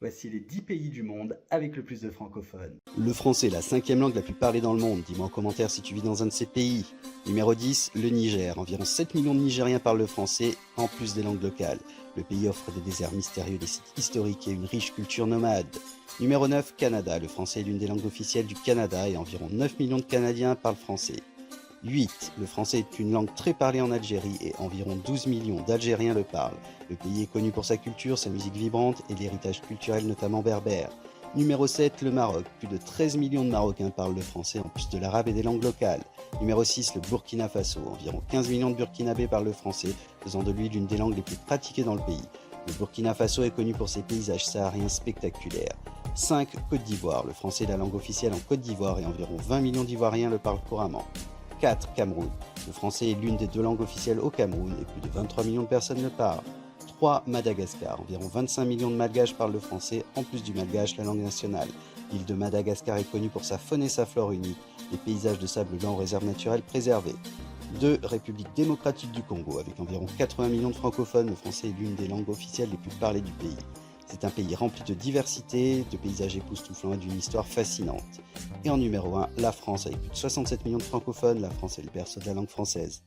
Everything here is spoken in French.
Voici les 10 pays du monde avec le plus de francophones. Le français est la cinquième langue la plus parlée dans le monde. Dis-moi en commentaire si tu vis dans un de ces pays. Numéro 10, le Niger. Environ 7 millions de Nigériens parlent le français, en plus des langues locales. Le pays offre des déserts mystérieux, des sites historiques et une riche culture nomade. Numéro 9, Canada. Le français est l'une des langues officielles du Canada et environ 9 millions de Canadiens parlent français. 8. Le français est une langue très parlée en Algérie et environ 12 millions d'Algériens le parlent. Le pays est connu pour sa culture, sa musique vibrante et l'héritage culturel notamment berbère. Numéro 7, le Maroc. Plus de 13 millions de Marocains parlent le français en plus de l'arabe et des langues locales. Numéro 6, le Burkina Faso. Environ 15 millions de Burkinabés parlent le français, faisant de lui l'une des langues les plus pratiquées dans le pays. Le Burkina Faso est connu pour ses paysages sahariens spectaculaires. 5. Côte d'Ivoire. Le français est la langue officielle en Côte d'Ivoire et environ 20 millions d'Ivoiriens le parlent couramment. 4. Cameroun. Le français est l'une des deux langues officielles au Cameroun et plus de 23 millions de personnes le parlent. 3. Madagascar. Environ 25 millions de Malgaches parlent le français, en plus du malgache, la langue nationale. L'île de Madagascar est connue pour sa faune et sa flore unique, des paysages de sable blanc aux réserves naturelles préservées. 2. République démocratique du Congo. Avec environ 80 millions de francophones, le français est l'une des langues officielles les plus parlées du pays. C'est un pays rempli de diversité, de paysages époustouflants et d'une histoire fascinante. Et en numéro 1, la France, avec plus de 67 millions de francophones, la France est le berceau de la langue française.